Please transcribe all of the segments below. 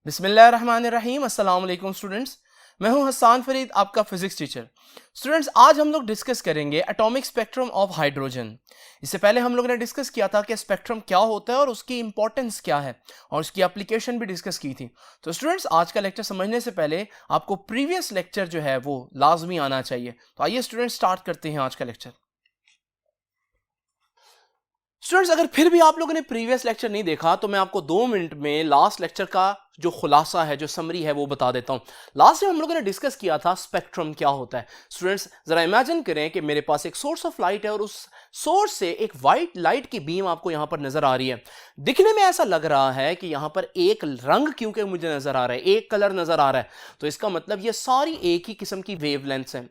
बिस्मिल्लाहिर्रहमानिर्रहीम। अस्सलाम वालेकुम स्टूडेंट्स, मैं हूं हसन फरीद, आपका फिजिक्स टीचर। स्टूडेंट्स, आज हम लोग डिस्कस करेंगे एटॉमिक स्पेक्ट्रम ऑफ हाइड्रोजन। इससे पहले हम लोगों ने डिस्कस किया था कि स्पेक्ट्रम क्या होता है और उसकी इंपॉर्टेंस क्या है और उसकी एप्लीकेशन भी डिस्कस की थी। तो स्टूडेंट्स, आज का लेक्चर समझने से पहले आपको प्रीवियस लेक्चर जो है वो लाजमी आना चाहिए। तो आइए स्टूडेंट्स, स्टार्ट करते हैं आज का लेक्चर। स्टूडेंट्स, अगर फिर भी आप लोगों ने प्रीवियस लेक्चर नहीं देखा तो मैं आपको 2 मिनट में लास्ट लेक्चर का जो खुलासा है, जो समरी है, वो बता देता हूं। लास्ट में हम लोगों ने डिस्कस किया था स्पेक्ट्रम क्या होता है। स्टूडेंट्स, जरा इमेजिन करें कि मेरे पास एक सोर्स ऑफ लाइट है और उस सोर्स से एक वाइट लाइट की बीम आपको यहां पर नजर आ रही है। दिखने में ऐसा लग रहा है कि यहां पर एक रंग क्योंकि मुझे नजर आ रहा है, एक कलर नजर आ रहा है, तो इसका मतलब ये सारी एक ही किस्म की वेवलेंथ्स हैं।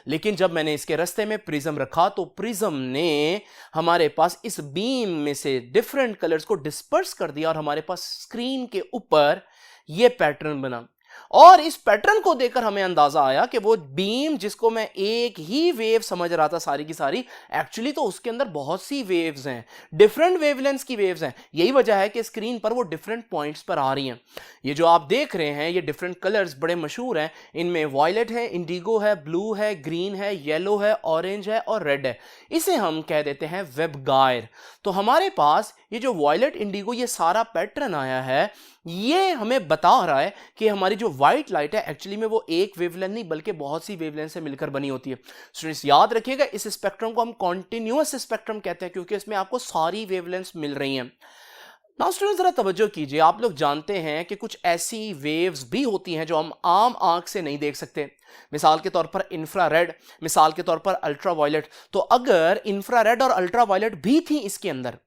लेकिन जब मैंने इसके रास्ते में प्रिज्म रखा तो प्रिज्म ने हमारे पास इस बीम में से डिफरेंट कलर्स को डिस्पर्स कर दिया और हमारे पास स्क्रीन के ऊपर यह पैटर्न बना। और इस पैटर्न को देखकर हमें अंदाजा आया कि वो बीम जिसको मैं एक ही वेव समझ रहा था सारी की सारी, एक्चुअली तो उसके अंदर बहुत सी वेव्स हैं, डिफरेंट वेवलेंथ्स की वेव्स हैं। यही वजह है कि स्क्रीन पर वो डिफरेंट पॉइंट्स पर आ रही हैं। ये जो आप देख रहे हैं, ये डिफरेंट कलर्स बड़े मशहूर हैं। इनमें वॉयलेट है, इंडिगो है, ब्लू है, ग्रीन है, येलो है, ऑरेंज है और रेड है। इसे हम कह देते हैं वेबगायर। तो हमारे पास ये जो वॉयलेट, इंडिगो, ये सारा पैटर्न आया है, ये हमें बता रहा है कि हमारी जो व्हाइट लाइट है एक्चुअली में वो एक वेवलेंथ नहीं बल्कि बहुत सी वेवलेंथ से मिलकर बनी होती है। स्टूडेंट्स, याद रखिएगा, इस स्पेक्ट्रम को हम कॉन्टिन्यूअस स्पेक्ट्रम कहते हैं क्योंकि इसमें आपको सारी वेवलेंथ्स मिल रही हैं। नाउ स्टूडेंट्स, जरा तवज्जो कीजिए। आप लोग जानते हैं कि कुछ ऐसी वेव्स भी होती हैं जो हम आम आंख से नहीं देख सकते। मिसाल के तौर पर इंफ्रारेड, मिसाल के तौर पर अल्ट्रावायलेट। तो अगर इंफ्रारेड और अल्ट्रावायलेट भी थी इसके अंदर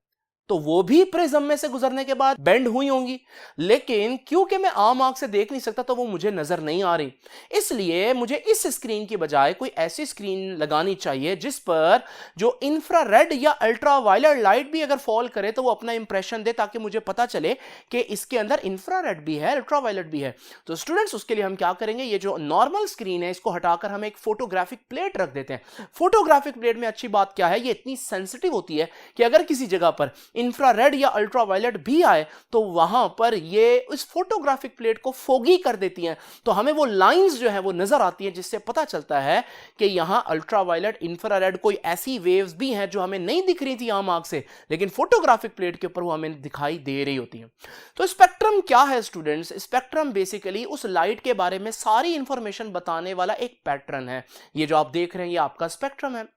तो वो भी प्रिज्म में से गुजरने के बाद बेंड हुई होंगी, लेकिन क्योंकि मैं आम आंख से देख नहीं सकता तो वो मुझे नजर नहीं आ रही। इसलिए मुझे इस स्क्रीन की बजाय कोई ऐसी स्क्रीन लगानी चाहिए जिस पर जो इंफ्रारेड या अल्ट्रावायलेट लाइट भी अगर फॉल करे तो वो अपना इंप्रेशन दे, ताकि मुझे पता चले कि इसके अंदर इंफ्रारेड भी है, अल्ट्रावायलेट भी है। तो स्टूडेंट्स, उसके लिए हम क्या करेंगे, ये जो नॉर्मल स्क्रीन है इसको हटाकर हम एक फोटोग्राफिक प्लेट रख देते हैं। फोटोग्राफिक प्लेट में अच्छी बात क्या है, ये इतनी सेंसिटिव होती है कि अगर किसी जगह पर इंफ्रारेड या अल्ट्रावायलेट भी आए तो वहां पर ये इस फोटोग्राफिक प्लेट को फोगी कर देती हैं। तो हमें वो लाइंस जो है वो नजर आती हैं जिससे पता चलता है कि यहां अल्ट्रावायलेट, इंफ्रारेड, कोई ऐसी वेव्स भी हैं जो हमें नहीं दिख रही थी आम आंख से, लेकिन फोटोग्राफिक प्लेट के ऊपर वो हमें दिखाई दे रही होती हैं। तो स्पेक्ट्रम क्या है स्टूडेंट्स? स्पेक्ट्रम बेसिकली उस लाइट के बारे में सारी इंफॉर्मेशन बताने वाला एक पैटर्न है। ये जो आप देख रहे हैं ये आपका स्पेक्ट्रम है।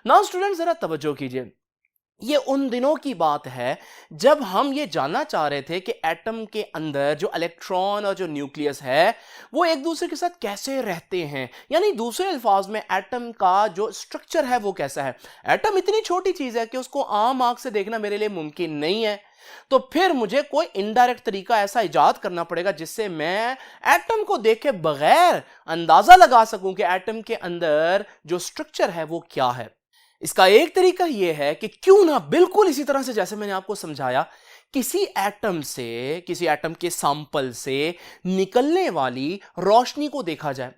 नाउ स्टूडेंट्स, जरा तवज्जो कीजिए। ये उन दिनों की बात है जब हम ये जानना चाह रहे थे कि एटम के अंदर जो इलेक्ट्रॉन और जो न्यूक्लियस है वो एक दूसरे के साथ कैसे रहते हैं, यानी दूसरे अल्फाज में एटम का जो स्ट्रक्चर है वो कैसा है। एटम इतनी छोटी चीज है कि उसको आम आंख से देखना मेरे लिए मुमकिन नहीं है, तो फिर मुझे कोई इनडायरेक्ट तरीका ऐसा इजाद करना पड़ेगा जिससे मैं एटम को देखे बगैर अंदाजा लगा सकूं कि एटम के अंदर जो स्ट्रक्चर है वो क्या है। इसका एक तरीका यह है कि क्यों ना बिल्कुल इसी तरह से जैसे मैंने आपको समझाया, किसी एटम के सैंपल से निकलने वाली रोशनी को देखा जाए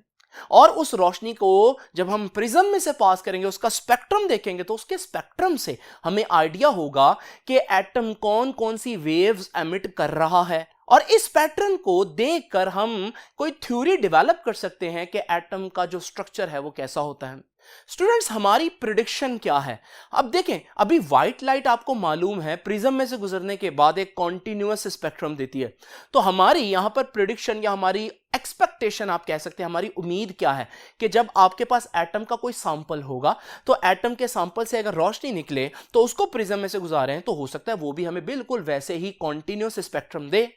और उस रोशनी को जब हम प्रिज्म में से पास करेंगे, उसका स्पेक्ट्रम देखेंगे, तो उसके स्पेक्ट्रम से हमें आइडिया होगा कि एटम कौन कौन सी वेव्स एमिट कर रहा है। और इस पैटर्न को देखकर हम कोई थ्योरी डेवलप कर सकते हैं कि एटम का जो स्ट्रक्चर है वो कैसा होता है। स्टूडेंट्स, हमारी प्रिडिक्शन क्या है? अब देखें, अभी व्हाइट लाइट आपको मालूम है प्रिज्म में से गुजरने के बाद एक कॉन्टिन्यूअस स्पेक्ट्रम देती है। तो हमारी यहां पर प्रिडिक्शन या हमारी एक्सपेक्टेशन आप कह सकते हैं, हमारी उम्मीद क्या है कि जब आपके पास एटम का कोई सैंपल होगा तो एटम के सैंपल से अगर रोशनी निकले तो उसको प्रिज्म में से गुजारें तो हो सकता है वो भी हमें बिल्कुल वैसे ही कॉन्टिन्यूअस स्पेक्ट्रम दे।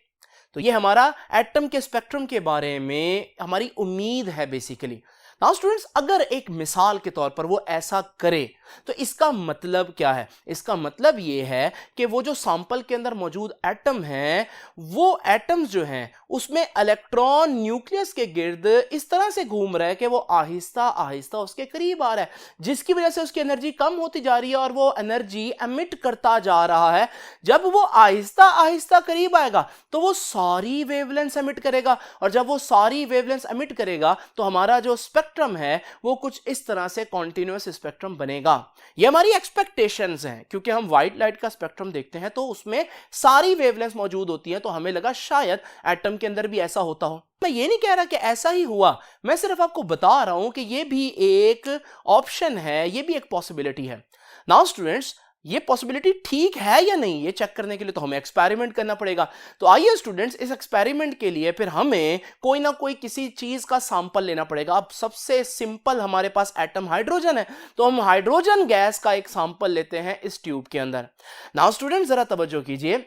तो ये हमारा एटम के स्पेक्ट्रम के बारे में हमारी उम्मीद है बेसिकली। नाउ स्टूडेंट्स, अगर एक मिसाल के तौर पर वो ऐसा करे तो इसका मतलब क्या है? इसका मतलब ये है कि वो जो सैंपल के अंदर मौजूद एटम है, वो एटम्स जो हैं उसमें इलेक्ट्रॉन न्यूक्लियस के गिर्द इस तरह से घूम रहा है कि वो आहिस्ता आहिस्ता उसके करीब आ रहा है, जिसकी वजह से उसकी एनर्जी कम होती जा रही है और वो एनर्जी एमिट करता जा रहा है। जब वो आहिस्ता आहिस्ता करीब आएगा तो वो सारी वेवलेंथ एमिट करेगा, और जब वो सारी वेवलेंथ एमिट करेगा तो हमारा जो स्पेक्ट्रम स्पेक्ट्रम है वो कुछ इस तरह से कॉन्टिन्यूअस स्पेक्ट्रम बनेगा। ये हमारी एक्सपेक्टेशंस हैं, क्योंकि हम व्हाइट लाइट का स्पेक्ट्रम देखते हैं तो उसमें सारी वेवलेंथ मौजूद होती है, तो हमें लगा शायद एटम के अंदर भी ऐसा होता हो। मैं ये नहीं कह रहा कि ऐसा ही हुआ, मैं सिर्फ आपको बता रहा हूं कि ये भी एक ऑप्शन है, ये भी एक पॉसिबिलिटी है। नाउ स्टूडेंट्स, ये पॉसिबिलिटी ठीक है या नहीं, ये चेक करने के लिए तो हमें एक्सपेरिमेंट करना पड़ेगा। तो आइए स्टूडेंट्स, इस एक्सपेरिमेंट के लिए फिर हमें कोई ना कोई किसी चीज का सैंपल लेना पड़ेगा। अब सबसे सिंपल हमारे पास एटम हाइड्रोजन है, तो हम हाइड्रोजन गैस का एक सैंपल लेते हैं इस ट्यूब के अंदर। नाउ स्टूडेंट्स, जरा तवज्जो कीजिए,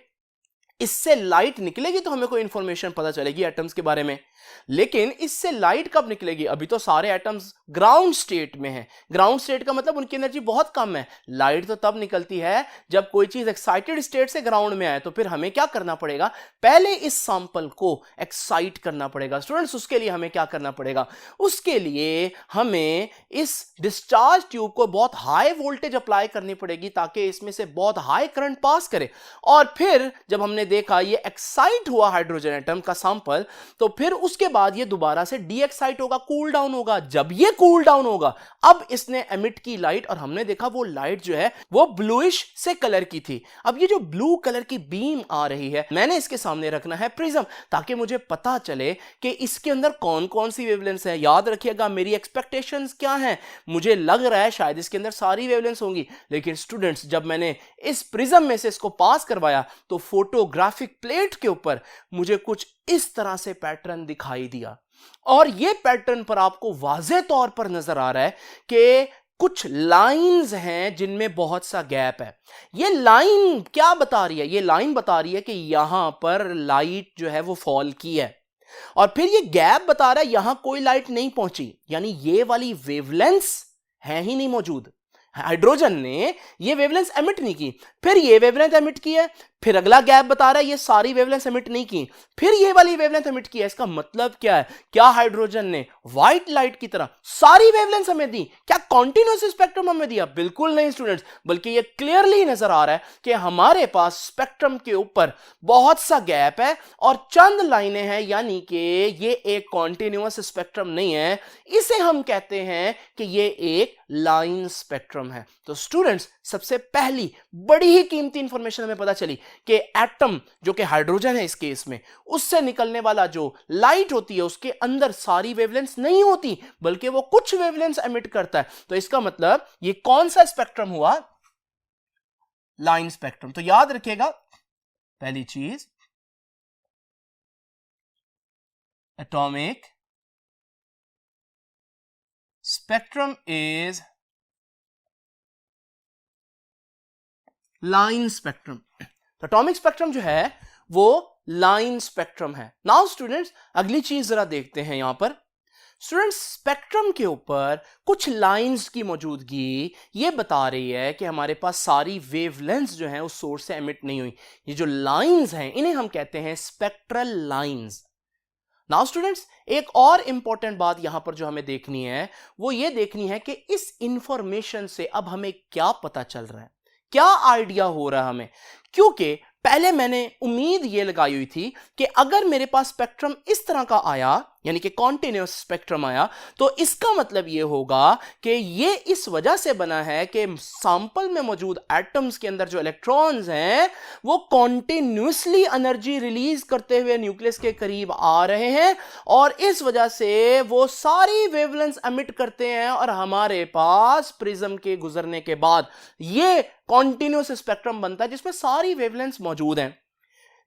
इससे लाइट निकलेगी तो हमें कोई इंफॉर्मेशन पता चलेगी एटम्स के बारे में, लेकिन इससे लाइट कब निकलेगी? अभी तो सारे एटम्स ग्राउंड स्टेट में हैं। ग्राउंड स्टेट का मतलब उनकी एनर्जी बहुत कम है। लाइट तो तब निकलती है जब कोई चीज एक्साइटेड स्टेट से ग्राउंड में आए। तो फिर हमें क्या करना पड़ेगा? पहले इस सैंपल को एक्साइट करना पड़ेगा। स्टूडेंट्स, उसके लिए हमें क्या करना पड़ेगा? उसके लिए हमें इस डिस्चार्ज ट्यूब को बहुत हाई वोल्टेज अप्लाई करनी पड़ेगी ताकि इसमें से बहुत हाई करंट पास करे। और फिर जब हमने देखा ये एक्साइट हुआ हाइड्रोजन एटम का सैंपल, तो फिर उसके बाद ये दोबारा से डी एक्साइट होगा, कूल डाउन होगा। जब ये कूल डाउन होगा, अब इसने एमिट की लाइट, और हमने देखा वो लाइट जो है वो ब्लूइश से कलर की थी। अब ये जो ब्लू कलर की बीम आ रही है, मैंने इसके सामने रखना है प्रिज्म, ताकि मुझे पता चले कि इसके अंदर कौन कौन सी वेवलेंथ है। याद रखिएगा मेरी एक्सपेक्टेशंस क्या हैं। मुझे लग रहा है शायद इसके अंदर सारी वेवलेंथ होंगी, लेकिन स्टूडेंट्स जब मैंने इस प्रिज्म में से इसको पास करवाया तो फोटोग्राफिक प्लेट के ऊपर मुझे कुछ इस तरह से पैटर्न दिखाई दिया। और ये पैटर्न पर आपको वाज़े तौर पर नजर आ रहा है कि कुछ लाइंस हैं जिनमें बहुत सा गैप है। ये लाइन क्या बता रही है? ये लाइन बता रही है कि यहां पर लाइट जो है वो फॉल की है, और फिर ये गैप बता रहा है यहां कोई लाइट नहीं पहुंची, यानी ये वाली वेवलेंथ्स है ही नहीं मौजूद। हाइड्रोजन ने ये वेवलेंथ एमिट नहीं की, फिर ये वेवलेंथ एमिट की है, फिर अगला गैप बता रहा है ये सारी वेवलेंथ एमिट नहीं की, फिर ये वाली वेवलेंथ एमिट की है। इसका मतलब क्या है? क्या हाइड्रोजन ने व्हाइट लाइट की तरह सारी वेवलेंथ हमें दी? क्या कॉन्टिन्यूअस स्पेक्ट्रम हमें दिया? बिल्कुल नहीं स्टूडेंट्स, बल्कि ये क्लियरली नजर आ रहा है कि हमारे पास स्पेक्ट्रम के ऊपर बहुत सा गैप है और चंद लाइनें हैं, यानी कि ये एक कॉन्टिन्यूअस स्पेक्ट्रम नहीं है। इसे हम कहते हैं कि ये एक लाइन स्पेक्ट्रम है। तो स्टूडेंट्स, सबसे पहली बड़ी ही कीमती इंफॉर्मेशन हमें पता चली कि एटम जो कि हाइड्रोजन है इस केस में, उससे निकलने वाला जो लाइट होती है उसके अंदर सारी वेवलेंथ नहीं होती, बल्कि वो कुछ वेवलेंथ एमिट करता है। तो इसका मतलब ये कौन सा स्पेक्ट्रम हुआ? Line spectrum. तो याद रखिएगा पहली चीज, atomic spectrum is line spectrum. तो एटॉमिक स्पेक्ट्रम जो है वो लाइन स्पेक्ट्रम है। नाउ स्टूडेंट्स, अगली चीज जरा देखते हैं। यहां पर स्टूडेंट्स, स्पेक्ट्रम के ऊपर कुछ लाइंस की मौजूदगी ये बता रही है कि हमारे पास सारी वेवलेंथ्स जो हैं उस सोर्स से एमिट नहीं हुई। ये जो लाइंस हैं इन्हें हम कहते हैं स्पेक्ट्रल लाइंस। नाउ स्टूडेंट्स, एक और इंपॉर्टेंट बात यहां पर जो हमें देखनी है वो ये देखनी है कि इस इंफॉर्मेशन से अब हमें क्या पता चल रहा है, क्या आइडिया हो रहा है हमें। क्योंकि पहले मैंने उम्मीद ये लगाई हुई थी कि अगर मेरे पास स्पेक्ट्रम इस तरह का आया, यानी कि कॉन्टिन्यूअस स्पेक्ट्रम आया, तो इसका मतलब ये होगा कि ये इस वजह से बना है कि सैंपल में मौजूद एटम्स के अंदर जो इलेक्ट्रॉन्स हैं वो कॉन्टिन्यूअसली एनर्जी रिलीज करते हुए न्यूक्लियस के करीब आ रहे हैं, और इस वजह से वो सारी वेवलेंथ एमिट करते हैं, और हमारे पास प्रिज्म के गुजरने के बाद ये कॉन्टिन्यूअस स्पेक्ट्रम बनता है जिसमें सारी वेवलेंथ मौजूद हैं।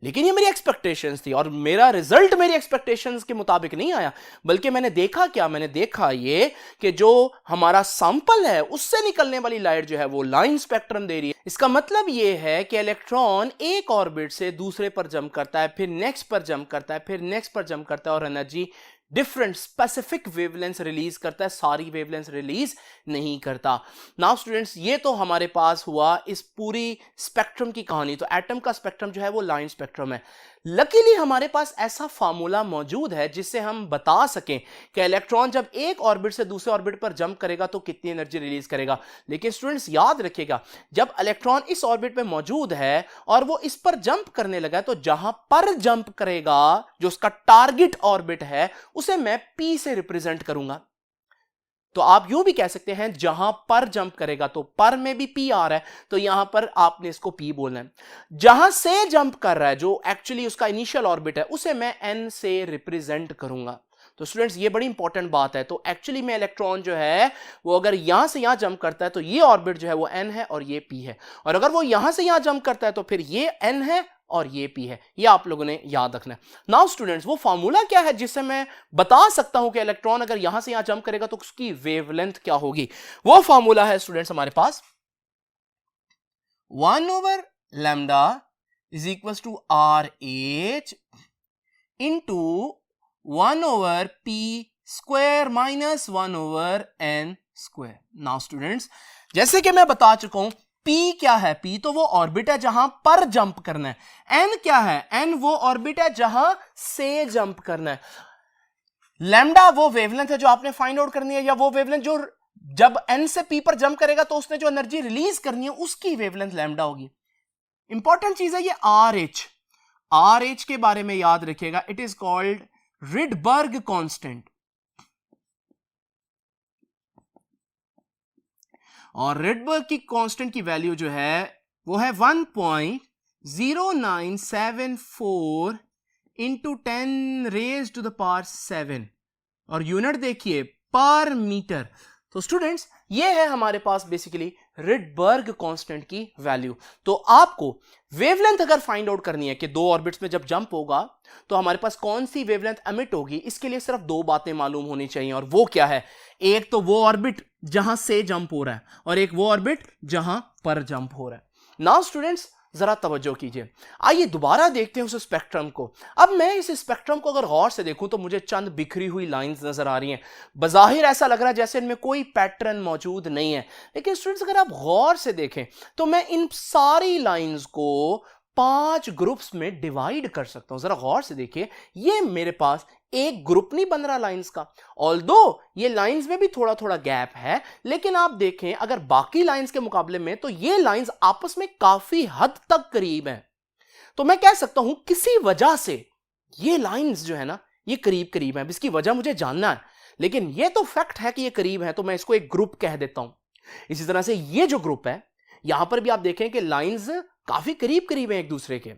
लेकिन ये मेरी एक्सपेक्टेशंस थी, और मेरा रिजल्ट मेरी एक्सपेक्टेशंस के मुताबिक नहीं आया, बल्कि मैंने देखा क्या? मैंने देखा ये कि जो हमारा सैंपल है उससे निकलने वाली लाइट जो है वो लाइन स्पेक्ट्रम दे रही है। इसका मतलब ये है कि इलेक्ट्रॉन एक ऑर्बिट से दूसरे पर जंप करता है, फिर नेक्स्ट पर जंप करता है, फिर नेक्स्ट पर जंप करता है, और energy different specific wavelength release करता है, सारी वेवलेंथ रिलीज नहीं करता। नाउ स्टूडेंट्स, ये तो हमारे पास हुआ इस पूरी स्पेक्ट्रम की कहानी। तो एटम का स्पेक्ट्रम जो है वो लाइन स्पेक्ट्रम है। लकीली हमारे पास ऐसा फार्मूला मौजूद है जिससे हम बता सकें कि इलेक्ट्रॉन जब एक ऑर्बिट से दूसरे ऑर्बिट पर जंप करेगा तो कितनी एनर्जी रिलीज करेगा। लेकिन स्टूडेंट्स याद रखिएगा, जब इलेक्ट्रॉन इस ऑर्बिट पे मौजूद है और वो इस पर जंप करने लगा, तो जहां पर जंप करेगा जो उसका टारगेट ऑर्बिट है उसे मैं P से रिप्रेजेंट करूंगा। तो आप यूं भी कह सकते हैं जहां पर जंप करेगा, तो पर में भी पी आ रहा है, तो यहां पर आपने इसको पी बोलना है। जहां से जंप कर रहा है, जो एक्चुअली उसका इनिशियल ऑर्बिट है, उसे मैं एन से रिप्रेजेंट करूंगा। तो स्टूडेंट्स ये बड़ी इंपॉर्टेंट बात है। तो एक्चुअली में इलेक्ट्रॉन जो है वो अगर यहां से यहां जंप करता है तो ये ऑर्बिट जो है वो एन है और ये पी है, और अगर वो यहां से यहां जंप करता है तो फिर ये एन है और ये पी है। ये आप लोगों ने याद रखना है। नाउ स्टूडेंट्स, वो फॉर्मूला क्या है जिससे मैं बता सकता हूं कि इलेक्ट्रॉन अगर यहां से यहां जंप करेगा तो उसकी वेवलेंथ क्या होगी? वो फॉर्मूला है स्टूडेंट्स हमारे पास 1/λ is equal to R H into 1/p square minus 1/n square. Now students, जैसे कि मैं बता चुका हूं, P क्या है? P तो वो ऑर्बिट है जहां पर जंप करना है। N क्या है? N वो ऑर्बिट है जहां से जंप करना है। लैम्डा वो वेवलेंथ है जो आपने फाइंड आउट करनी है, या वो वेवलेंथ जो जब N से P पर जंप करेगा तो उसने जो एनर्जी रिलीज करनी है उसकी वेवलेंथ लैम्डा होगी। इंपॉर्टेंट चीज है ये RH। RH के बारे में याद रखिएगा, it is called Rydberg constant, और रिडबर्ग की कांस्टेंट की वैल्यू जो है वो है 1.0974 इंटू 10⁻⁷, और यूनिट देखिए पर मीटर। तो स्टूडेंट्स ये है हमारे पास बेसिकली रिडबर्ग कांस्टेंट की वैल्यू। तो आपको वेवलेंथ अगर फाइंड आउट करनी है कि दो ऑर्बिट्स में जब जंप होगा तो हमारे पास कौन सी वेवलेंथ एमिट होगी, इसके लिए सिर्फ दो बातें मालूम होनी चाहिए, और वो क्या है? एक तो वो ऑर्बिट जहां से जंप हो रहा है, और एक वो ऑर्बिट जहां पर जंप हो रहा है। नाउ स्टूडेंट्स जरा तवज्जो कीजिए, आइए दोबारा देखते हैं उस स्पेक्ट्रम को। अब मैं इस स्पेक्ट्रम को अगर गौर से देखूं तो मुझे चंद बिखरी हुई लाइंस नजर आ रही हैं। बज़ाहिर ऐसा लग रहा है जैसे इनमें कोई पैटर्न मौजूद नहीं है, लेकिन स्टूडेंट्स अगर आप गौर से देखें तो मैं इन सारी लाइंस को 5 ग्रुप्स में डिवाइड कर सकता हूं। जरा गौर से देखिए, ये मेरे पास एक ग्रुप नहीं बन रहा लाइंस का, ऑल्दो ये लाइंस में भी थोड़ा थोड़ा गैप है, लेकिन आप देखें अगर बाकी लाइंस के मुकाबले में तो ये लाइंस आपस में काफी हद तक करीब हैं। तो मैं कह सकता हूं किसी वजह से ये लाइंस जो है ना ये करीब करीब हैं। इसकी वजह मुझे जानना है, लेकिन ये तो फैक्ट है कि ये करीब है, तो मैं इसको एक ग्रुप कह देता हूं। इसी तरह से ये जो ग्रुप है, यहां पर भी आप देखें कि लाइंस काफी करीब करीब हैं एक दूसरे के,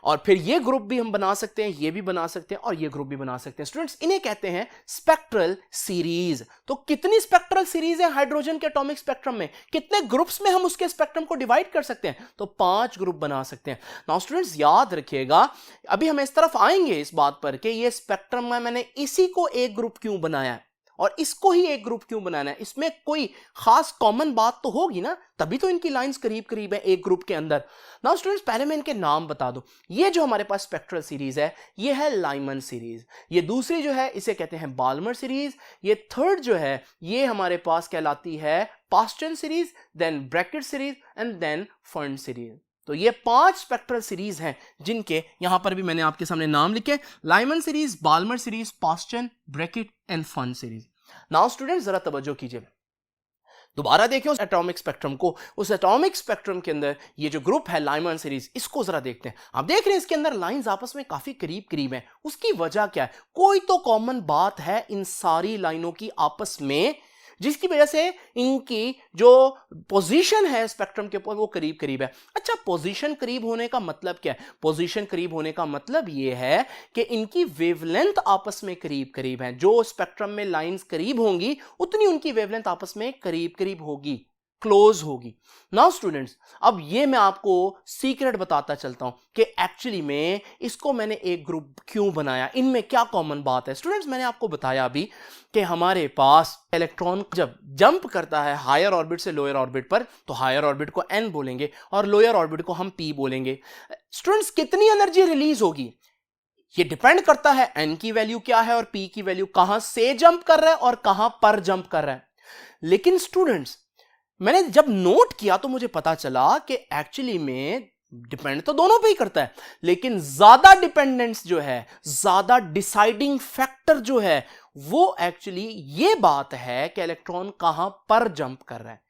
और फिर ये ग्रुप भी हम बना सकते हैं, ये भी बना सकते हैं, और ये ग्रुप भी बना सकते हैं। स्टूडेंट्स इन्हें कहते हैं स्पेक्ट्रल सीरीज। तो कितनी स्पेक्ट्रल सीरीज है हाइड्रोजन के एटॉमिक स्पेक्ट्रम में? कितने ग्रुप्स में हम उसके स्पेक्ट्रम को डिवाइड कर सकते हैं? तो 5 ग्रुप बना सकते हैं। नाउ स्टूडेंट्स याद रखिएगा, अभी हम इस तरफ आएंगे इस बात पर कि ये स्पेक्ट्रम में मैंने इसी को एक ग्रुप क्यों बनाया है और इसको ही एक ग्रुप क्यों बनाना है। इसमें कोई खास कॉमन बात तो होगी ना, तभी तो इनकी लाइंस करीब करीब है एक ग्रुप के अंदर। नाउ स्टूडेंट्स पहले मैं इनके नाम बता दूं। ये जो हमारे पास स्पेक्ट्रल सीरीज है ये है लाइमन सीरीज, ये दूसरी जो है इसे कहते हैं बाल्मर सीरीज, ये थर्ड जो है ये हमारे पास कहलाती है Paschen series, then Brackett series and then फर्न सीरीज। तो ये 5 स्पेक्ट्रल सीरीज हैं जिनके यहां पर भी मैंने आपके सामने नाम लिखे, Lyman series, Balmer series, Paschen, Brackett and फर्न सीरीज। नाउ स्टूडेंट्स जरा तवज्जो कीजिए, दोबारा देखें उस एटॉमिक स्पेक्ट्रम को। उस एटॉमिक स्पेक्ट्रम के अंदर ये जो ग्रुप है लाइमन सीरीज, इसको जरा देखते हैं। आप देख रहे हैं इसके अंदर लाइंस आपस में काफी करीब करीब हैं। उसकी वजह क्या है? कोई तो कॉमन बात है इन सारी लाइनों की आपस में, जिसकी वजह से इनकी जो पोजीशन है स्पेक्ट्रम के ऊपर वो करीब करीब है। अच्छा, पोजीशन करीब होने का मतलब क्या है? पोजीशन करीब होने का मतलब ये है कि इनकी वेवलेंथ आपस में करीब करीब है। जो स्पेक्ट्रम में लाइंस करीब होंगी उतनी उनकी वेवलेंथ आपस में करीब करीब होगी, क्लोज होगी। नाउ स्टूडेंट्स अब ये मैं आपको सीक्रेट बताता चलता हूं कि एक्चुअली में इसको मैंने एक ग्रुप क्यों बनाया, इनमें क्या कॉमन बात है। स्टूडेंट्स मैंने आपको बताया अभी कि हमारे पास इलेक्ट्रॉन जब जंप करता है हायर ऑर्बिट से लोअर ऑर्बिट पर, तो हायर ऑर्बिट को n बोलेंगे और लोअर ऑर्बिट को हम p बोलेंगे। स्टूडेंट्स कितनी एनर्जी रिलीज होगी ये डिपेंड करता है n की वैल्यू क्या है और p की वैल्यू, कहां से जंप कर रहा है और कहां पर जंप कर रहा है। लेकिन स्टूडेंट्स मैंने जब नोट किया तो मुझे पता चला कि एक्चुअली में डिपेंड तो दोनों पे ही करता है, लेकिन ज्यादा डिपेंडेंस जो है, ज्यादा डिसाइडिंग फैक्टर जो है वो एक्चुअली ये बात है कि इलेक्ट्रॉन कहां पर जंप कर रहा है।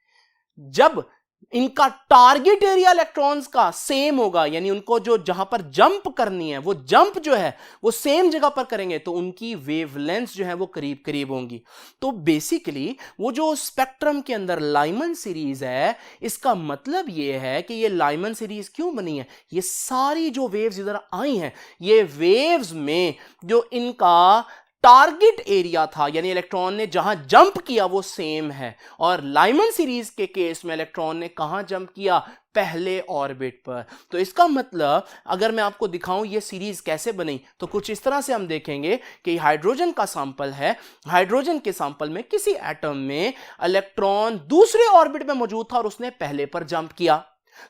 जब इनका टारगेट एरिया इलेक्ट्रॉन्स का सेम होगा, यानी उनको जो जहां पर जंप करनी है वो जंप जो है वो सेम जगह पर करेंगे, तो उनकी वेवलेंथ जो है वो करीब करीब होंगी। तो बेसिकली वो जो स्पेक्ट्रम के अंदर लाइमन सीरीज है, इसका मतलब ये है कि ये लाइमन सीरीज क्यों बनी है, ये सारी जो वेव्स इधर आई हैं, ये वेव्स में जो इनका टारगेट एरिया था, यानी इलेक्ट्रॉन ने जहां जंप किया वो सेम है। और लाइमन सीरीज के केस में इलेक्ट्रॉन ने कहां जंप किया, पहले ऑर्बिट पर। तो इसका मतलब अगर मैं आपको दिखाऊं ये सीरीज कैसे बनी, तो कुछ इस तरह से हम देखेंगे कि हाइड्रोजन का सैंपल है, हाइड्रोजन के सैंपल में किसी एटम में इलेक्ट्रॉन दूसरे ऑर्बिट में मौजूद था और उसने पहले पर जंप किया।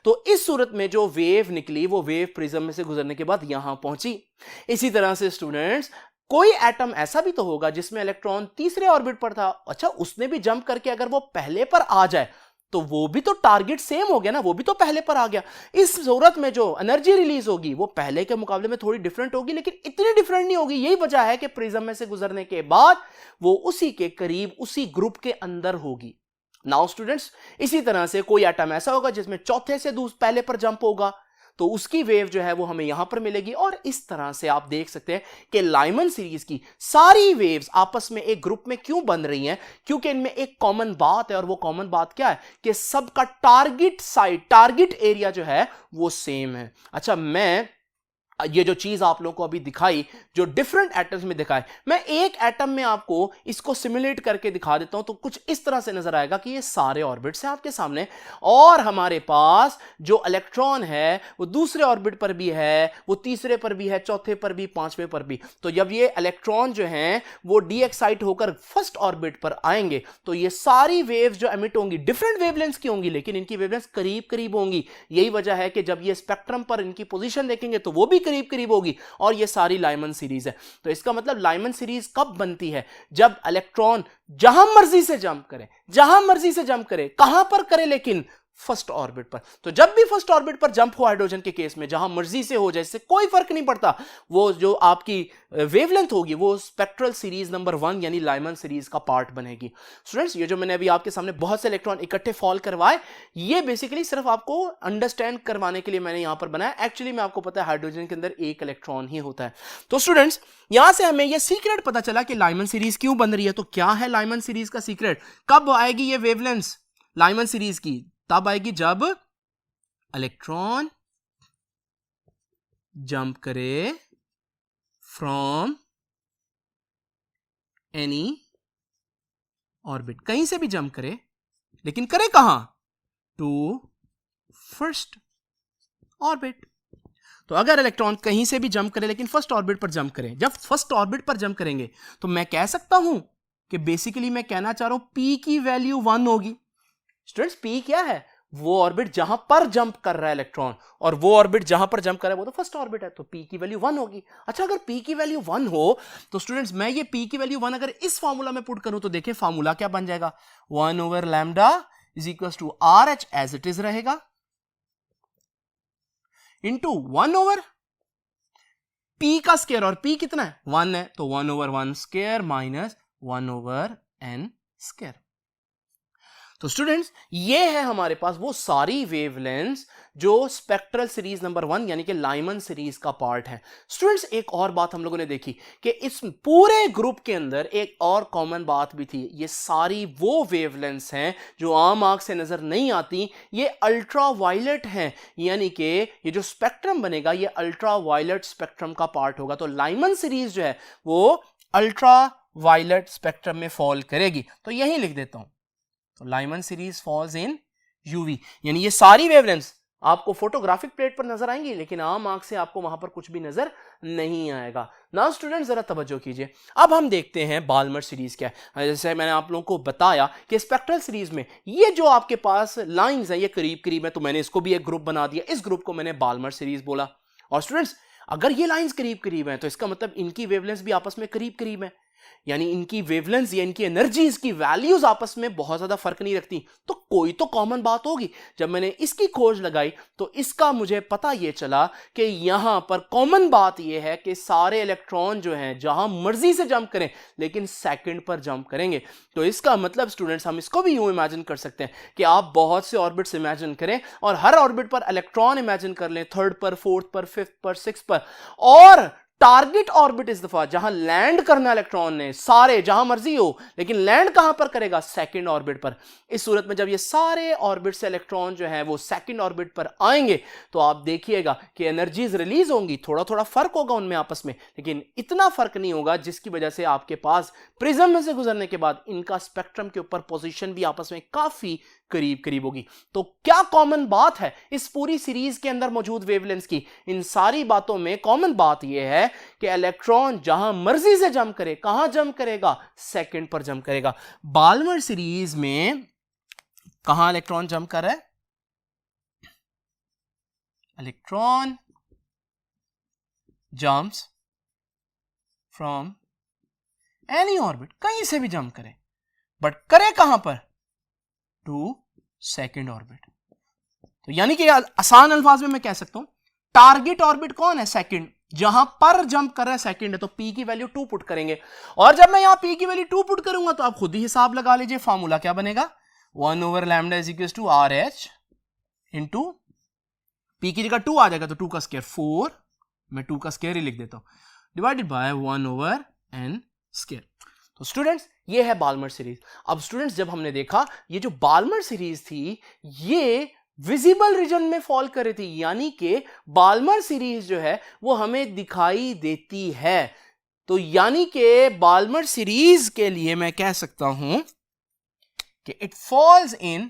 तो इस सूरत में जो वेव निकली वो वेव प्रिज्म में से गुजरने के बाद यहां पहुंची। इसी तरह से स्टूडेंट्स, कोई एटम ऐसा भी तो होगा जिसमें इलेक्ट्रॉन तीसरे ऑर्बिट पर था, अच्छा उसने भी जंप करके अगर वो पहले पर आ जाए तो वो भी तो टारगेट सेम हो गया ना, वो भी तो पहले पर आ गया। इस सूरत में जो एनर्जी रिलीज होगी वो पहले के मुकाबले में थोड़ी डिफरेंट होगी, लेकिन इतनी डिफरेंट नहीं होगी। यही वजह है कि प्रिज्म में से गुजरने के बाद वो उसी के करीब उसी ग्रुप के अंदर होगी। नाउ स्टूडेंट्स, इसी तरह से कोई एटम ऐसा होगा जिसमें चौथे से पहले पर जंप होगा, तो उसकी वेव जो है वो हमें यहां पर मिलेगी। और इस तरह से आप देख सकते हैं कि लाइमन सीरीज की सारी वेव्स आपस में एक ग्रुप में क्यों बन रही हैं, क्योंकि इनमें एक कॉमन बात है, और वो कॉमन बात क्या है कि सबका टारगेट साइड, टारगेट एरिया जो है वो सेम है। अच्छा, मैं ये जो चीज आप लोगों को अभी दिखाई, जो डिफरेंट एटम्स में दिखाए, मैं एक एटम में आपको इसको सिमुलेट करके दिखा देता हूं, तो कुछ इस तरह से नजर आएगा कि ये सारे ऑर्बिट्स हैं आपके सामने, और हमारे पास जो इलेक्ट्रॉन है वो दूसरे ऑर्बिट पर भी है, वो तीसरे पर भी है, चौथे पर भी, पांचवें पर भी। तो जब ये इलेक्ट्रॉन जो हैं वो डी एक्साइट होकर फर्स्ट ऑर्बिट पर आएंगे, तो ये सारी वेव्स जो एमिट होंगी डिफरेंट वेवलेंथ की होंगी, लेकिन इनकी वेवलेंथ करीब करीब होंगी। यही वजह है कि जब ये स्पेक्ट्रम पर इनकी पोजीशन देखेंगे तो वो भी करीब करीब होगी, और ये सारी लाइमन सीरीज है। तो इसका मतलब लाइमन सीरीज कब बनती है, जब इलेक्ट्रॉन जहां मर्जी से जंप करे, जहां मर्जी से जंप करे, कहां पर करे, लेकिन फर्स्ट ऑर्बिट पर। तो जब भी फर्स्ट ऑर्बिट पर जंप हो हाइड्रोजन के केस में, जहां मर्जी से हो जाए, इससे कोई फर्क नहीं पड़ता, वो जो आपकी वेवलेंथ होगी वो स्पेक्ट्रल सीरीज नंबर 1 यानी लाइमन सीरीज का पार्ट बनेगी। स्टूडेंट्स, ये जो मैंने अभी आपके सामने बहुत से इलेक्ट्रॉन इकट्ठे फॉल करवाए, ये बेसिकली सिर्फ आपको अंडरस्टैंड करवाने के लिए मैंने यहां पर बनाया। एक्चुअली में आपको पता है हाइड्रोजन के अंदर एक इलेक्ट्रॉन ही होता है। तो स्टूडेंट्स, यहां से हमें यह सीक्रेट पता चला कि लाइमन सीरीज क्यों बन रही है। तो क्या है लाइमन सीरीज का सीक्रेट, कब आएगी ये वेवलेंथ लाइमन सीरीज की, तब आएगी जब इलेक्ट्रॉन जंप करे फ्रॉम एनी ऑर्बिट, कहीं से भी जंप करे, लेकिन करे कहां, टू फर्स्ट ऑर्बिट। तो अगर इलेक्ट्रॉन कहीं से भी जंप करे लेकिन फर्स्ट ऑर्बिट पर जंप करे, जब फर्स्ट ऑर्बिट पर जंप करेंगे तो मैं कह सकता हूं कि बेसिकली मैं कहना चाह रहा हूं पी की वैल्यू 1 होगी। स्टूडेंट्स, पी क्या है, वो ऑर्बिट जहां पर जंप कर रहा है इलेक्ट्रॉन, और वो ऑर्बिट जहां पर जंप कर रहा है वो तो फर्स्ट ऑर्बिट है, तो पी की वैल्यू 1 होगी। अच्छा, अगर पी की वैल्यू 1 हो तो स्टूडेंट्स, मैं ये पी की वैल्यू 1 अगर इस फार्मूला में पुट करूं तो देखिए फार्मूला क्या बन जाएगा, 1/λ is equal to R H as it is रहेगा, इंटू 1/, पी का स्क्वायर, और पी कितना है 1 है, तो 1/1 स्क्वायर माइनस 1/n स्क्वायर। तो स्टूडेंट्स, ये है हमारे पास वो सारी वेवलेंथ्स जो स्पेक्ट्रल सीरीज नंबर 1 यानी कि लाइमन सीरीज का पार्ट है। स्टूडेंट्स, एक और बात हम लोगों ने देखी कि इस पूरे ग्रुप के अंदर एक और कॉमन बात भी थी, ये सारी वो वेवलेंथ्स हैं जो आम आंख से नजर नहीं आती, ये अल्ट्रा वायलेट हैं, यानी कि ये जो स्पेक्ट्रम बनेगा ये अल्ट्रा वायलेट स्पेक्ट्रम का पार्ट होगा। तो लाइमन सीरीज जो है वो अल्ट्रा वायलेट स्पेक्ट्रम में फॉल करेगी। तो यही लिख देता हूं, तो Lyman series falls in UV, यानी ये सारी वेवलेंथ्स आपको फोटोग्राफिक प्लेट पर नजर आएंगी, लेकिन आम आंख से आपको वहां पर कुछ भी नजर नहीं आएगा। नाउ स्टूडेंट, जरा तवज्जो कीजिए, अब हम देखते हैं बाल्मर सीरीज क्या है। जैसे मैंने आप लोगों को बताया कि स्पेक्ट्रल सीरीज में ये जो आपके पास लाइंस है ये करीब करीब है, तो मैंने इसको भी एक ग्रुप बना दिया, इस ग्रुप को मैंने बाल्मर सीरीज बोला। और स्टूडेंट्स, अगर ये लाइंस करीब करीब हैं तो इसका मतलब इनकी वेवलेंथ भी आपस में करीब करीब है। यानी इनकी वेवलेंथ या इनकी एनर्जीज की वैल्यूज आपस में बहुत ज्यादा फर्क नहीं रखती, तो कोई तो कॉमन बात होगी। जब मैंने इसकी खोज लगाई तो इसका मुझे पता यह चला कि यहां पर कॉमन बात यह है कि सारे इलेक्ट्रॉन जो हैं जहां मर्जी से जंप करें लेकिन सेकंड पर जंप करेंगे। तो इसका मतलब स्टूडेंट्स हम इसको भी यूं इमेजिन कर सकते हैं कि आप बहुत से ऑर्बिट्स इमेजिन करें और हर ऑर्बिट पर इलेक्ट्रॉन इमेजिन कर लें, थर्ड पर, फोर्थ पर, फिफ्थ पर, सिक्स पर, और टारगेट ऑर्बिट इस दफा जहां लैंड करना इलेक्ट्रॉन ने सारे जहां मर्जी हो, लेकिन लैंड कहां पर करेगा? सेकंड ऑर्बिट पर। इस सूरत में जब ये सारे ऑर्बिट से इलेक्ट्रॉन जो है वो सेकंड ऑर्बिट पर आएंगे तो आप देखिएगा कि एनर्जीज रिलीज होंगी, थोड़ा थोड़ा फर्क होगा उनमें आपस में, लेकिन इतना फर्क नहीं होगा जिसकी वजह से आपके पास प्रिज्म में से गुजरने के बाद इनका स्पेक्ट्रम के ऊपर पोजीशन भी आपस में काफी करीब करीब होगी। तो क्या कॉमन बात है इस पूरी सीरीज के अंदर मौजूद वेवलेंथ की? इन सारी बातों में कॉमन बात यह है कि इलेक्ट्रॉन जहां मर्जी से जंप करे, कहां जंप करेगा? सेकंड पर जंप करेगा। बाल्मर सीरीज में कहां इलेक्ट्रॉन जंप कर रहा है? Electron jumps from any orbit, कहीं से भी जंप करे, बट करे कहां पर? To second orbit. तो यानी कि आसान अल्फाज में मैं कह सकता हूं टारगेट ऑर्बिट कौन है? सेकंड। जहां पर जंप कर रहा है सेकंड है, तो पी की वैल्यू 2 पुट करेंगे, और जब मैं यहां पी की वैल्यू 2 पुट करूंगा तो आप खुद ही हिसाब लगा लीजिए, फार्मूला क्या बनेगा? 1/λ is equal to RH into P की जगह 2 आ जाएगा तो 2 का स्क्वायर 4, मैं 2 का स्क्वायर ही लिख देता हूं, डिवाइडेड बाय 1/n स्क्वायर। तो स्टूडेंट्स ये है बाल्मर सीरीज। अब स्टूडेंट्स जब हमने देखा ये जो बाल्मर सीरीज थी ये विजिबल रीजन में फॉल कर रही थी, यानी कि बाल्मर सीरीज जो है वो हमें दिखाई देती है। तो यानी कि बाल्मर सीरीज के लिए मैं कह सकता हूं कि it falls in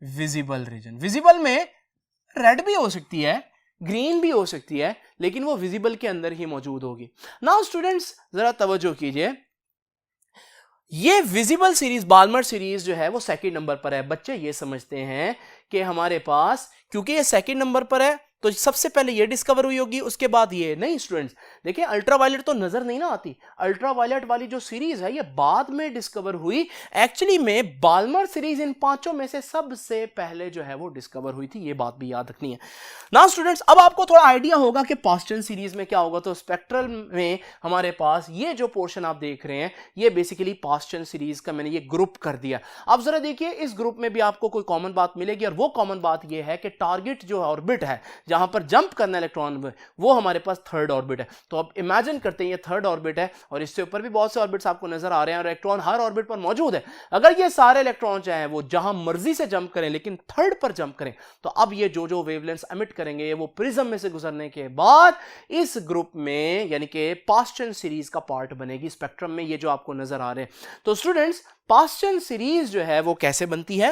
visible region. Visible में रेड भी हो सकती है, ग्रीन भी हो सकती है, लेकिन वो विजिबल के अंदर ही मौजूद होगी। नाउ स्टूडेंट्स जरा तवज्जो कीजिए, ये विजिबल सीरीज बाल्मर सीरीज जो है वो सेकंड नंबर पर है। बच्चे ये समझते हैं कि हमारे पास क्योंकि ये सेकंड नंबर पर है तो सबसे पहले ये डिस्कवर हुई होगी, उसके बाद ये। नहीं स्टूडेंट्स, देखिए अल्ट्रावायलेट तो नजर नहीं ना आती, अल्ट्रावायलेट वाली जो सीरीज है ये बाद में डिस्कवर हुई। एक्चुअली में बाल्मर सीरीज इन पांचों में से सबसे पहले जो है वो डिस्कवर हुई थी, ये बात भी याद रखनी है। ना स्टूडेंट्स अब आपको थोड़ा आइडिया होगा कि पास्टन सीरीज में क्या होगा। तो स्पेक्ट्रल में हमारे पास ये जो पोर्शन आप देख रहे हैं ये बेसिकली पास्टन सीरीज का मैंने ये ग्रुप कर दिया। अब जरा देखिए इस ग्रुप में भी आपको कोई कॉमन बात मिलेगी, और वो कॉमन बात ये है कि टारगेट जो ऑर्बिट है जहां पर जंप करना इलेक्ट्रॉन वो हमारे पास थर्ड ऑर्बिट है। तो अब इमेजिन करते हैं ये थर्ड ऑर्बिट है और इससे ऊपर भी बहुत से ऑर्बिट्स आपको नजर आ रहे हैं और इलेक्ट्रॉन हर ऑर्बिट पर मौजूद है। अगर ये सारे इलेक्ट्रॉन चाहे वो जहां मर्जी से जंप करें लेकिन थर्ड पर जंप करें, तो अब ये जो वेवलेंथ्स एमिट करेंगे वो प्रिज्म में से गुजरने के बाद इस ग्रुप में यानी कि पास्टन सीरीज का पार्ट बनेगी स्पेक्ट्रम में, ये जो आपको नजर आ रहे हैं। तो स्टूडेंट्स पास्टन सीरीज जो है वो कैसे बनती है?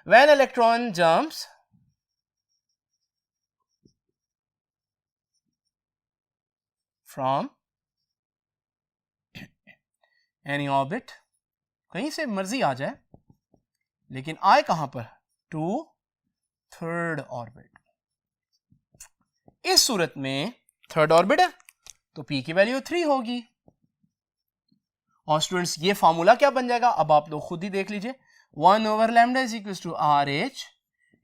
When electron jumps from any orbit, कहीं से मर्जी आ जाए लेकिन आए कहां पर? To third orbit. इस सूरत में थर्ड ऑर्बिट है तो पी की वैल्यू 3 होगी। और स्टूडेंट्स ये फार्मूला क्या बन जाएगा अब आप लोग खुद ही देख लीजिए, 1/λ is equal to RH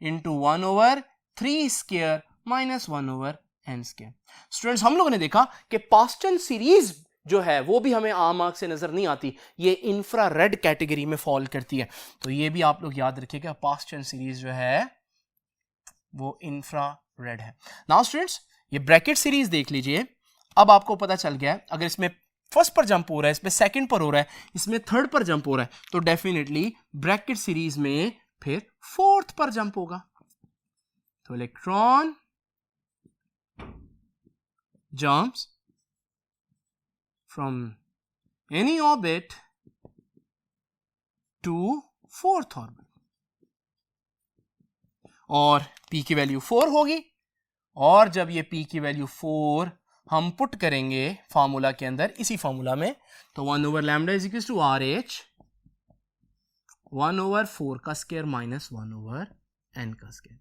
into 1/3 square minus 1/n square. Students हम लोगों ने देखा कि पास्टन सीरीज जो है वो भी हमें आम आंख से नजर नहीं आती, ये इंफ्रारेड कैटेगरी में फॉल करती है। तो ये भी आप लोग याद रखिएगा, पास्टन सीरीज जो है वो इंफ्रारेड है। नाउ स्टूडेंट्स ये ब्रैकेट सीरीज देख लीजिए, अब आपको पता चल गया है अगर इसमें फर्स्ट पर जंप हो रहा है, इसमें सेकंड पर हो रहा है, इसमें थर्ड पर जंप हो रहा है, तो डेफिनेटली ब्रैकेट सीरीज में फिर फोर्थ पर जंप होगा। तो electron jumps from any orbit to fourth orbit, और p की वैल्यू 4 होगी। और जब ये p की वैल्यू 4 हम पुट करेंगे फार्मूला के अंदर, इसी फार्मूला में, तो 1/λ इज इक्वल टू RH 1/4 का स्क्वायर माइनस 1/n का square.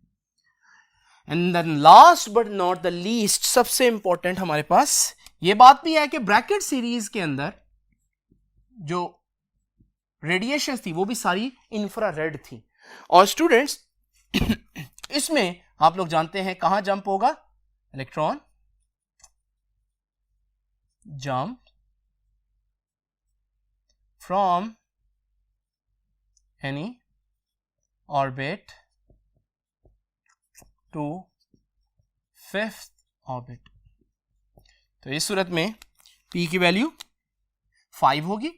And then last but not the least, सबसे इंपॉर्टेंट हमारे पास ये बात भी है कि ब्रैकेट सीरीज के अंदर जो रेडिएशन थी वो भी सारी इंफ्रारेड थी। और स्टूडेंट्स इसमें आप लोग जानते हैं कहां जंप होगा, electron jump from any orbit to fifth orbit. तो इस सूरत में p की वैल्यू 5 होगी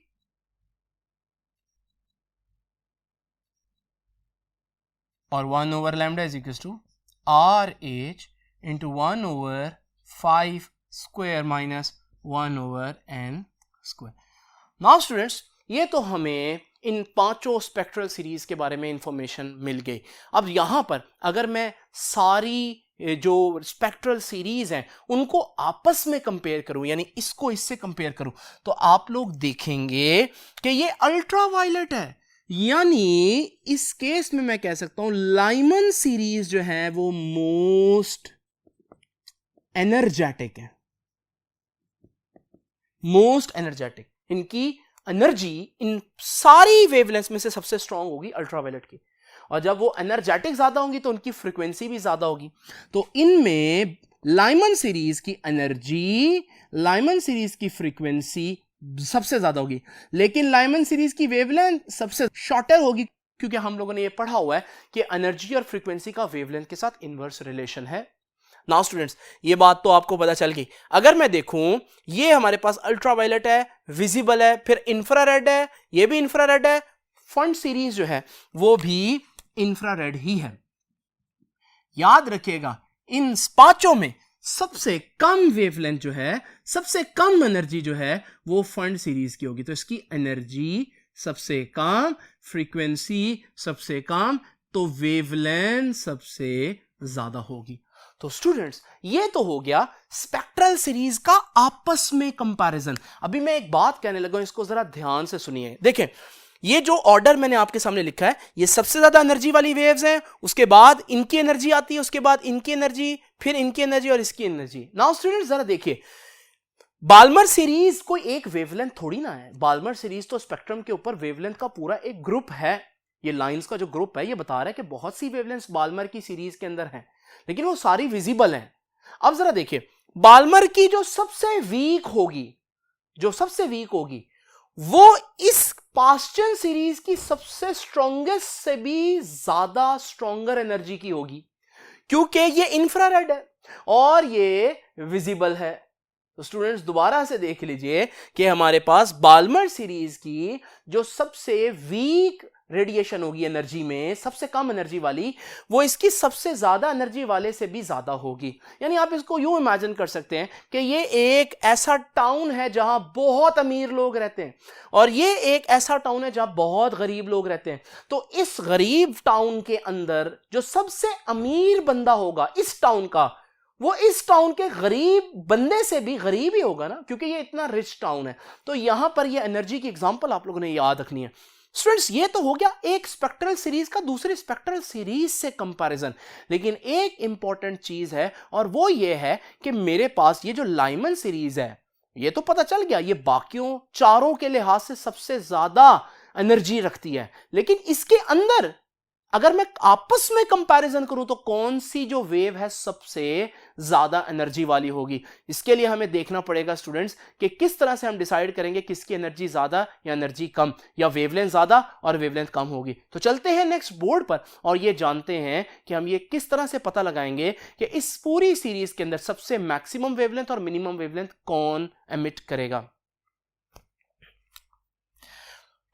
और 1 over lambda is equal to RH into 1 over 5 square minus 1 over n square. Now students ये तो हमें इन पांचों स्पेक्ट्रल सीरीज के बारे में इंफॉर्मेशन मिल गई। अब यहां पर अगर मैं सारी जो स्पेक्ट्रल सीरीज हैं उनको आपस में कंपेयर करूं, यानी इसको इससे कंपेयर करूं, तो आप लोग देखेंगे कि ये अल्ट्रावायलेट है। यानी इस केस में मैं कह सकता हूं लाइमन सीरीज जो है वो मोस्ट एनर्जेटिक है, मोस्ट एनर्जेटिक। इनकी एनर्जी इन सारी वेवलेंथ में से सबसे स्ट्रांग होगी अल्ट्रावायलेट की, और जब वो एनर्जेटिक ज्यादा होंगी तो उनकी फ्रीक्वेंसी भी ज्यादा होगी। तो इनमें लाइमन सीरीज की एनर्जी, लाइमन सीरीज की फ्रीक्वेंसी सबसे ज्यादा होगी, लेकिन लाइमन सीरीज की वेवलेंथ सबसे शॉर्टर होगी, क्योंकि हम लोगों ने ये पढ़ा हुआ है कि एनर्जी और फ्रीक्वेंसी का वेवलेंथ के साथ इनवर्स रिलेशन है। नाउ स्टूडेंट्स ये बात तो आपको पता चल गई। अगर मैं देखूं ये हमारे पास अल्ट्रावायलेट है, विजिबल है, फिर इंफ्रारेड है, ये भी इंफ्रारेड है, फंड सीरीज जो है वो भी इंफ्रारेड ही है। याद रखिएगा इन पांचों में सबसे कम वेवलेंथ जो है, सबसे कम एनर्जी जो है वो फंड सीरीज की होगी। तो इसकी एनर्जी सबसे कम, फ्रीक्वेंसी सबसे कम, तो वेवलेंथ सबसे ज्यादा होगी। तो स्टूडेंट्स ये तो हो गया स्पेक्ट्रल सीरीज का आपस में कंपैरिजन। अभी मैं एक बात कहने लगा हूं, इसको जरा ध्यान से सुनिए। देखें ये जो ऑर्डर मैंने आपके सामने लिखा है, ये सबसे ज्यादा एनर्जी वाली वेव्स हैं, उसके बाद इनकी एनर्जी आती है, उसके बाद इनकी एनर्जी, फिर इनकी एनर्जी और इसकी एनर्जी। नाउ स्टूडेंट्स जरा देखिए, बाल्मर सीरीज कोई एक वेवलेंथ थोड़ी ना है। बाल्मर सीरीज तो स्पेक्ट्रम के ऊपर वेवलेंथ का पूरा एक ग्रुप है। ये लाइंस का जो ग्रुप है ये बता रहा है कि बहुत सी वेवलेंथ्स बाल्मर की सीरीज के अंदर हैं, लेकिन वो सारी विजिबल हैं। अब जरा देखिए, बाल्मर की जो सबसे वीक होगी, जो सबसे वीक होगी वो इस पास्चन सीरीज की सबसे स्ट्रॉन्गेस्ट से भी ज्यादा स्ट्रॉन्गर एनर्जी की होगी, क्योंकि ये इंफ्रारेड है और ये विजिबल है। तो स्टूडेंट्स दोबारा से देख लीजिए कि हमारे पास बाल्मर सीरीज की जो सबसे वीक रेडिएशन होगी एनर्जी में, सबसे कम एनर्जी वाली, वो इसकी सबसे ज्यादा एनर्जी वाले से भी ज्यादा होगी। यानी आप इसको यूं इमेजिन कर सकते हैं कि ये एक ऐसा टाउन है जहां बहुत अमीर लोग रहते हैं और ये एक ऐसा टाउन है जहां बहुत गरीब लोग रहते हैं। तो इस गरीब टाउन के अंदर जो सबसे अमीर बंदा होगा इस टाउन का, वो इस टाउन के गरीब बंदे से भी गरीब ही होगा ना, क्योंकि ये इतना रिच टाउन है। तो यहां पर ये एनर्जी की एग्जांपल आप लोगों ने याद रखनी है। स्टूडेंट्स ये तो हो गया एक स्पेक्ट्रल सीरीज का दूसरी स्पेक्ट्रल सीरीज से कंपैरिजन, लेकिन एक इंपॉर्टेंट चीज है और वो ये है कि मेरे पास ये जो लाइमन सीरीज है, ये तो पता चल गया ये बाकियों चारों के लिहाज से सबसे ज्यादा एनर्जी रखती है, लेकिन इसके अंदर अगर मैं आपस में कंपैरिजन करूं तो कौन सी जो वेव है सबसे ज्यादा एनर्जी वाली होगी। इसके लिए हमें देखना पड़ेगा स्टूडेंट्स कि किस तरह से हम डिसाइड करेंगे किसकी एनर्जी ज्यादा या एनर्जी कम, या वेवलेंथ ज्यादा और वेवलेंथ कम होगी। तो चलते हैं नेक्स्ट बोर्ड पर और ये जानते हैं कि हम ये किस तरह से पता लगाएंगे कि इस पूरी सीरीज के अंदर सबसे मैक्सिमम वेवलेंथ और मिनिमम वेवलेंथ कौन एमिट करेगा।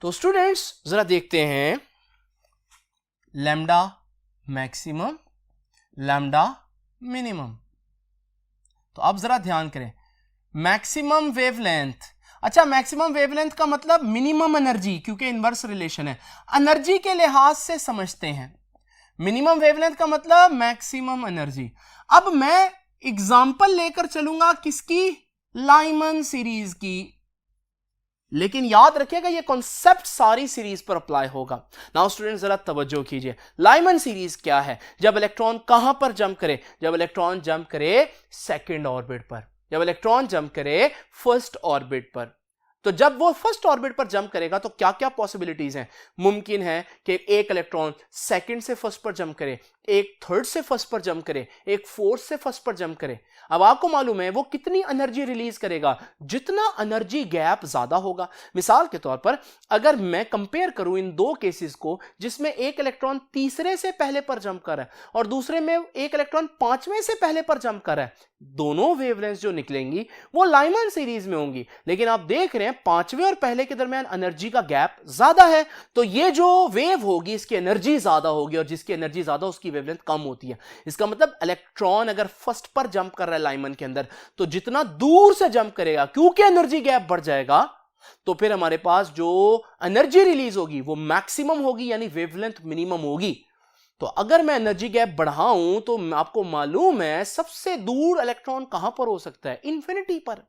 तो स्टूडेंट्स जरा देखते हैं लैम्डा मैक्सिमम, लैम्डा मिनिमम। तो अब जरा ध्यान करें, मैक्सिमम वेवलेंथ, अच्छा मैक्सिमम वेवलेंथ का मतलब मिनिमम एनर्जी, क्योंकि इनवर्स रिलेशन है, एनर्जी के लिहाज से समझते हैं। मिनिमम वेवलेंथ का मतलब मैक्सिमम एनर्जी। अब मैं एग्जांपल लेकर चलूंगा किसकी, लाइमन सीरीज की, लेकिन याद रखिएगा ये कॉन्सेप्ट सारी सीरीज पर अप्लाई होगा। नाउ स्टूडेंट जरा तवज्जो कीजिए, लाइमन सीरीज क्या है? जब इलेक्ट्रॉन कहां पर जंप करे? जब इलेक्ट्रॉन जंप करे सेकंड ऑर्बिट पर, जब इलेक्ट्रॉन जंप करे फर्स्ट ऑर्बिट पर, तो जब वो फर्स्ट ऑर्बिट पर जंप करेगा तो क्या क्या पॉसिबिलिटीज हैं? मुमकिन है कि एक इलेक्ट्रॉन सेकंड से फर्स्ट पर जंप करे, एक थर्ड से फर्स्ट पर जंप करे, एक फोर्थ से फर्स्ट पर जंप करे। अब आपको मालूम है वो कितनी एनर्जी रिलीज करेगा? जितना एनर्जी गैप ज्यादा होगा। मिसाल के तौर पर अगर मैं कंपेयर करूं इन दो केसेस को, जिसमें एक इलेक्ट्रॉन तीसरे से पहले पर जंप कर रहा है और दूसरे में एक इलेक्ट्रॉन पांचवें से पहले पर जंप कर रहा है, दोनों वेवलेंथ जो निकलेंगी वो लाइमन सीरीज में होंगी। लेकिन आप देख रहे हैं पांचवें और पहले के दरमियान एनर्जी का गैप ज्यादा है, तो ये जो वेव होगी इसकी एनर्जी ज्यादा होगी, और जिसकी एनर्जी ज्यादा उसकी वेवलेंथ कम होती है। इसका मतलब इलेक्ट्रॉन अगर फर्स्ट पर जंप कर रहा है लाइमन के अंदर, तो जितना दूर से जंप करेगा क्योंकि एनर्जी गैप बढ़ जाएगा, तो फिर हमारे पास जो एनर्जी रिलीज होगी वो मैक्सिमम होगी, यानी वेवलेंथ मिनिमम होगी। तो अगर मैं एनर्जी गैप बढ़ाऊं तो आपको मालूम है सबसे दूर इलेक्ट्रॉन कहां पर हो सकता है? इंफिनिटी पर।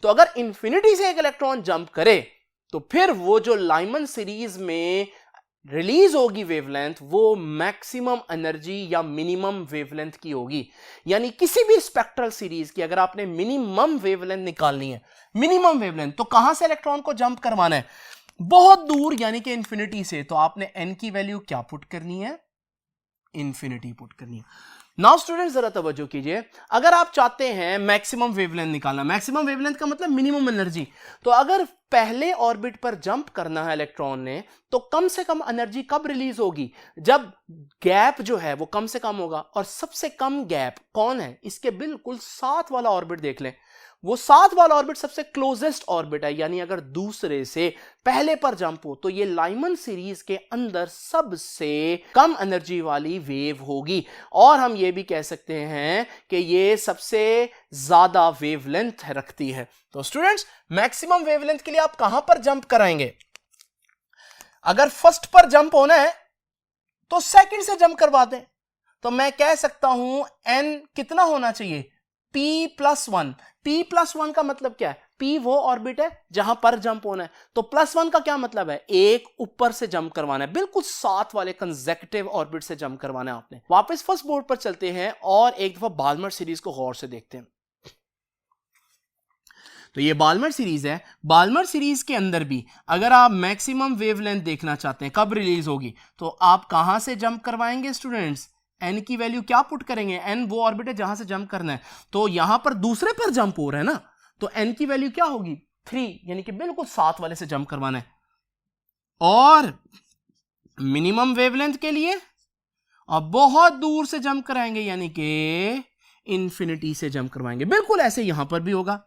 तो अगर इंफिनिटी से एक इलेक्ट्रॉन जंप करे तो फिर वो जो लाइमन सीरीज में रिलीज होगी वेवलेंथ, वो मैक्सिमम एनर्जी या मिनिमम वेवलेंथ की होगी। यानी किसी भी स्पेक्ट्रल सीरीज की अगर आपने मिनिमम वेवलेंथ निकालनी है, मिनिमम वेवलेंथ, तो कहां से इलेक्ट्रॉन को जंप करवाना है? बहुत दूर, यानी कि इंफिनिटी से। तो आपने एन की वैल्यू क्या पुट करनी है? इंफिनिटी पुट करनी है। नाउ स्टूडेंट जरा तवज्जो कीजिए, अगर आप चाहते हैं मैक्सिमम वेवलेंथ निकालना, मैक्सिमम वेवलेंथ का मतलब मिनिमम एनर्जी, तो अगर पहले ऑर्बिट पर जंप करना है इलेक्ट्रॉन ने, तो कम से कम एनर्जी कब रिलीज होगी? जब गैप जो है वो कम से कम होगा। और सबसे कम गैप कौन है? इसके बिल्कुल साथ वाला ऑर्बिट देख लें, वो साथ वाला ऑर्बिट सबसे क्लोजेस्ट ऑर्बिट है। यानी अगर दूसरे से पहले पर जंप हो तो ये लाइमन सीरीज के अंदर सबसे कम एनर्जी वाली वेव होगी, और हम ये भी कह सकते हैं कि ये सबसे ज्यादा वेवलेंथ रखती है। तो स्टूडेंट्स, मैक्सिमम वेवलेंथ के लिए आप कहां पर जंप कराएंगे? अगर फर्स्ट पर जंप होना है तो सेकंड से जंप करवा दें। तो मैं कह सकता हूं n कितना होना चाहिए? p+1। p+1 का मतलब क्या है? p वो ऑर्बिट है जहां पर जंप होना है, तो +1 का क्या मतलब है? एक ऊपर से जंप करवाना है, बिल्कुल साथ वाले कंसेक्यूटिव ऑर्बिट से जंप करवाना है आपने। वापस फर्स्ट बोर्ड पर चलते हैं और एक दफा बाल्मर सीरीज को गौर से देखते हैं। तो ये बाल्मर सीरीज है। बाल्मर सीरीज के अंदर भी अगर आप मैक्सिमम वेवलेंथ देखना चाहते हैं कब रिलीज होगी, तो आप कहां से जंप करवाएंगे स्टूडेंट्स? n की वैल्यू क्या पुट करेंगे? n वो ऑर्बिट है जहां से जंप करना है, तो यहां पर दूसरे पर जंप हो रहा है ना, तो n की वैल्यू क्या होगी? 3, यानी कि बिल्कुल साथ वाले से जंप करवाना है। और मिनिमम वेवलेंथ के लिए अब बहुत दूर से जंप कराएंगे, यानी कि इंफिनिटी से जंप करवाएंगे। बिल्कुल ऐसे यहां पर भी होगा।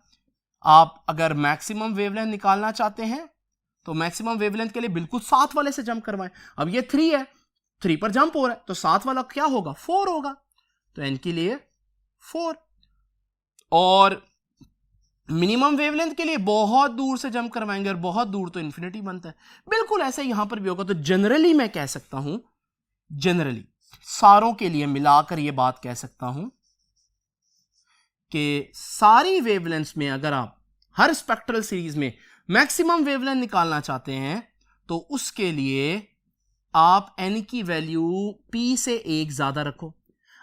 आप अगर मैक्सिमम वेवलेंथ निकालना चाहते हैं तो मैक्सिमम वेवलेंथ के लिए बिल्कुल साथ वाले से जंप करवाएं। अब ये 3 है, 3 पर जंप हो रहा है, तो साथ वाला क्या होगा? 4 होगा, तो n के लिए 4। और मिनिमम वेवलेंथ के लिए बहुत दूर से जंप करवाएंगे, और बहुत दूर तो इंफिनिटी बनता है। बिल्कुल ऐसे यहां पर भी होगा। तो जनरली मैं कह सकता हूं, जनरली सारों के लिए मिलाकर यह बात कह सकता हूं कि सारी वेवलेंथ्स में अगर आप हर स्पेक्ट्रल सीरीज में मैक्सिमम वेवलेंथ निकालना चाहते हैं तो उसके लिए आप n की वैल्यू p से 1 ज्यादा रखो।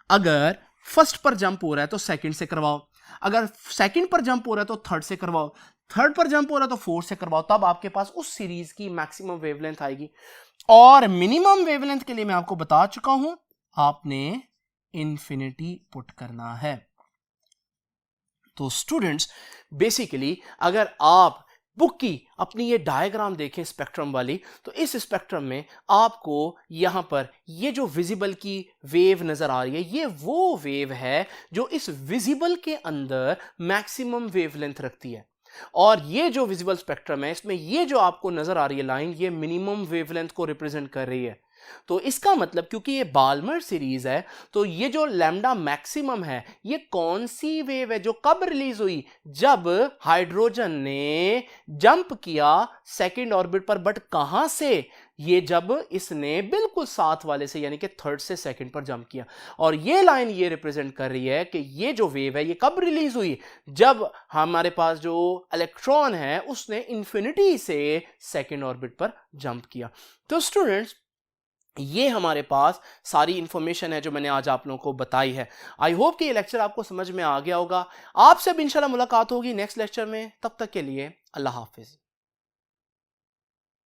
अगर फर्स्ट पर जंप हो रहा है तो सेकंड से करवाओ, अगर सेकंड पर जंप हो रहा है तो थर्ड से करवाओ, थर्ड पर जंप हो रहा है तो फोर्थ से करवाओ, तब आपके पास उस सीरीज की मैक्सिमम वेवलेंथ आएगी। और मिनिमम वेवलेंथ के लिए मैं आपको बता चुका हूं, आपने इंफिनिटी पुट करना है। तो स्टूडेंट्स, बेसिकली अगर आप बुक की अपनी ये डायग्राम देखें स्पेक्ट्रम वाली, तो इस स्पेक्ट्रम में आपको यहां पर ये जो विजिबल की वेव नजर आ रही है, ये वो वेव है जो इस विजिबल के अंदर मैक्सिमम वेवलेंथ रखती है। और ये जो विजिबल स्पेक्ट्रम है, इसमें ये जो आपको नजर आ रही है लाइन, ये मिनिमम वेवलेंथ को रिप्रेजेंट कर रही है। तो इसका मतलब क्योंकि ये बाल्मर सीरीज है, तो ये जो लैम्डा मैक्सिमम है, ये कौन सी वेव है जो कब रिलीज हुई? जब हाइड्रोजन ने जंप किया सेकंड ऑर्बिट पर। बट कहां से? ये जब इसने बिल्कुल साथ वाले से, यानी कि थर्ड से सेकंड पर जंप किया। और ये लाइन ये रिप्रेजेंट कर रही है कि ये जो वेव है ये कब रिलीज हुई? जब हमारे पास जो इलेक्ट्रॉन है उसने इंफिनिटी से सेकंड ऑर्बिट पर जंप किया। तो स्टूडेंट्स, ये हमारे पास सारी इंफॉर्मेशन है जो मैंने आज आप लोगों को बताई है। आई होप कि ये लेक्चर आपको समझ में आ गया होगा। आपसे अब इंशाल्लाह मुलाकात होगी नेक्स्ट लेक्चर में। तब तक के लिए अल्लाह हाफिज़।